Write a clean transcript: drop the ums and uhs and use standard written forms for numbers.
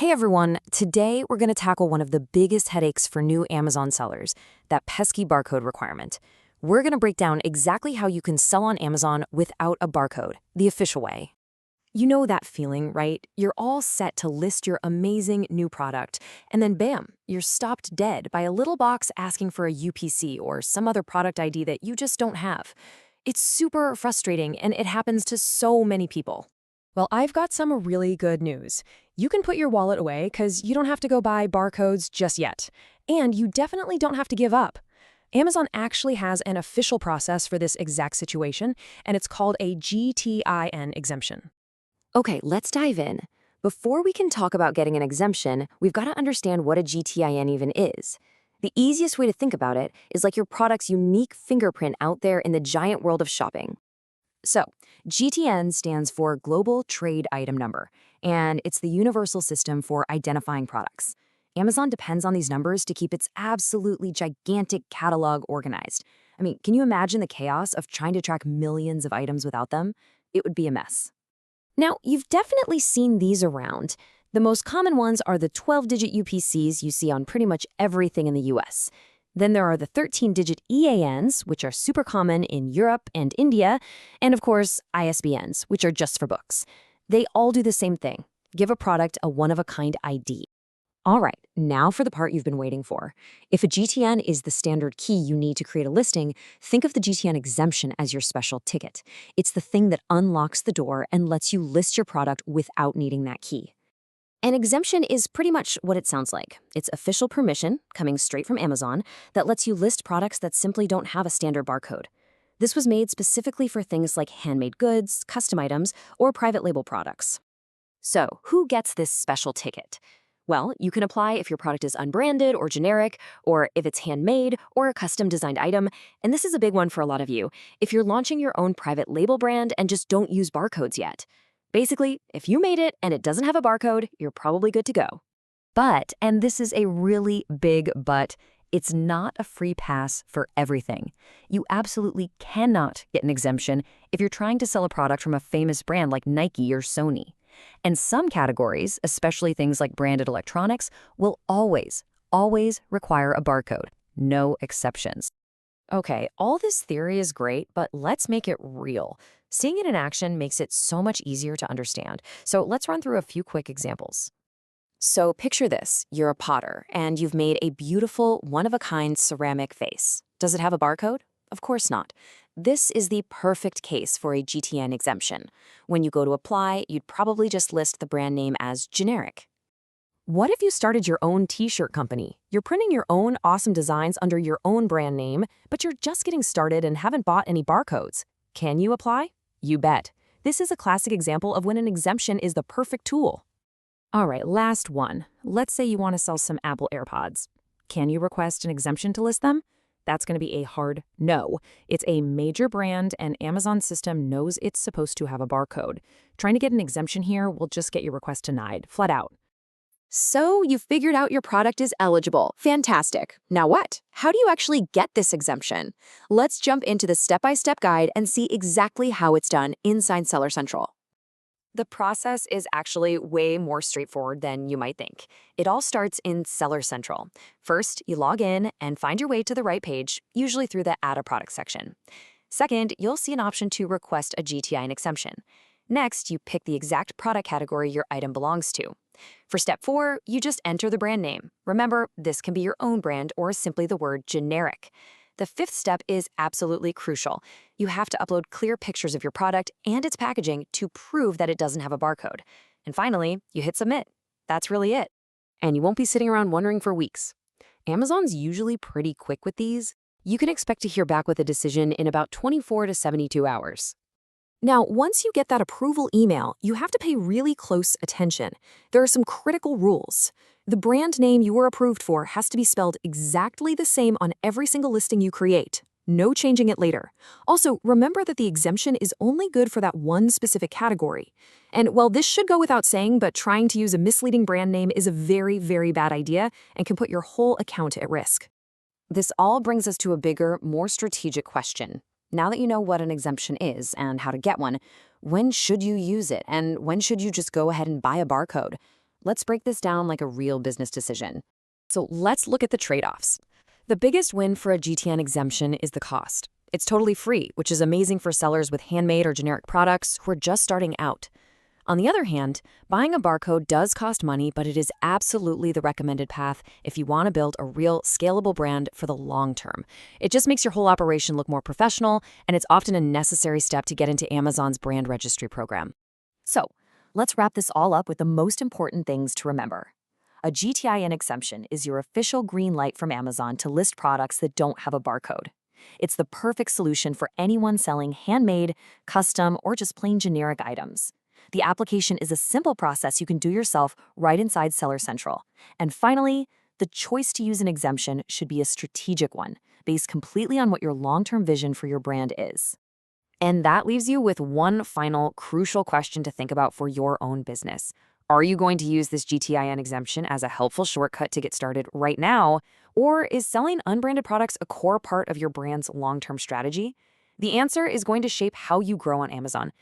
Hey everyone, today we're going to tackle one of the biggest headaches for new Amazon sellers, that pesky barcode requirement. We're going to break down exactly how you can sell on Amazon without a barcode, the official way. You know that feeling, right? You're all set to list your amazing new product, and then bam, you're stopped dead by a little box asking for a UPC or some other product ID that you just don't have. It's super frustrating, and it happens to so many people. Well, I've got some really good news. You can put your wallet away because you don't have to go buy barcodes just yet. And you definitely don't have to give up. Amazon actually has an official process for this exact situation, and it's called a GTIN exemption. Okay, let's dive in. Before we can talk about getting an exemption, we've got to understand what a GTIN even is. The easiest way to think about it is like your product's unique fingerprint out there in the giant world of shopping. So, GTN stands for Global Trade Item Number, and it's the universal system for identifying products. Amazon depends on these numbers to keep its absolutely gigantic catalog organized. I mean, can you imagine the chaos of trying to track millions of items without them? It would be a mess. Now, you've definitely seen these around. The most common ones are the 12-digit UPCs you see on pretty much everything in the US. Then there are the 13-digit EANs, which are super common in Europe and India, and of course, ISBNs, which are just for books. They all do the same thing: give a product a one-of-a-kind ID. All right, now for the part you've been waiting for. If a GTN is the standard key you need to create a listing, think of the GTN exemption as your special ticket. It's the thing that unlocks the door and lets you list your product without needing that key. An exemption is pretty much what it sounds like. It's official permission, coming straight from Amazon, that lets you list products that simply don't have a standard barcode. This was made specifically for things like handmade goods, custom items, or private label products. So, who gets this special ticket? Well, you can apply if your product is unbranded or generic, or if it's handmade or a custom designed item, and this is a big one for a lot of you, if you're launching your own private label brand and just don't use barcodes yet. Basically, if you made it and it doesn't have a barcode, you're probably good to go. But, and this is a really big but, it's not a free pass for everything. You absolutely cannot get an exemption if you're trying to sell a product from a famous brand like Nike or Sony. And some categories, especially things like branded electronics, will always require a barcode. No exceptions. Okay, all this theory is great, but let's make it real. Seeing it in action makes it so much easier to understand. So let's run through a few quick examples. So picture this: you're a potter, and you've made a beautiful, one-of-a-kind ceramic vase. Does it have a barcode? Of course not. This is the perfect case for a GTN exemption. When you go to apply, you'd probably just list the brand name as generic. What if you started your own t-shirt company? You're printing your own awesome designs under your own brand name, but you're just getting started and haven't bought any barcodes. Can you apply? You bet. This is a classic example of when an exemption is the perfect tool. All right, last one. Let's say you want to sell some Apple AirPods. Can you request an exemption to list them? That's going to be a hard no. It's a major brand, and Amazon's system knows it's supposed to have a barcode. Trying to get an exemption here will just get your request denied, flat out. So you figured out your product is eligible. Fantastic. Now what? How do you actually get this exemption? Let's jump into the step-by-step guide and see exactly how it's done inside Seller Central. The process is actually way more straightforward than you might think. It all starts in Seller Central. First, you log in and find your way to the right page, usually through the Add a Product section. Second, you'll see an option to request a GTIN exemption. Next, you pick the exact product category your item belongs to. For step 4, you just enter the brand name. Remember, this can be your own brand or simply the word generic. The 5th step is absolutely crucial. You have to upload clear pictures of your product and its packaging to prove that it doesn't have a barcode. And finally, you hit submit. That's really it. And you won't be sitting around wondering for weeks. Amazon's usually pretty quick with these. You can expect to hear back with a decision in about 24 to 72 hours. Now, once you get that approval email, you have to pay really close attention. There are some critical rules. The brand name you were approved for has to be spelled exactly the same on every single listing you create. No changing it later. Also, remember that the exemption is only good for that one specific category. And well, this should go without saying, but trying to use a misleading brand name is a very, very bad idea and can put your whole account at risk. This all brings us to a bigger, more strategic question. Now that you know what an exemption is and how to get one, when should you use it, and when should you just go ahead and buy a barcode? Let's break this down like a real business decision. So let's look at the trade-offs. The biggest win for a GTN exemption is the cost. It's totally free, which is amazing for sellers with handmade or generic products who are just starting out. On the other hand, buying a barcode does cost money, but it is absolutely the recommended path if you want to build a real scalable brand for the long term. It just makes your whole operation look more professional, and it's often a necessary step to get into Amazon's brand registry program. So, let's wrap this all up with the most important things to remember. A GTIN exemption is your official green light from Amazon to list products that don't have a barcode. It's the perfect solution for anyone selling handmade, custom, or just plain generic items. The application is a simple process you can do yourself right inside Seller Central. And finally, the choice to use an exemption should be a strategic one, based completely on what your long-term vision for your brand is. And that leaves you with one final crucial question to think about for your own business. Are you going to use this GTIN exemption as a helpful shortcut to get started right now, or is selling unbranded products a core part of your brand's long-term strategy? The answer is going to shape how you grow on Amazon,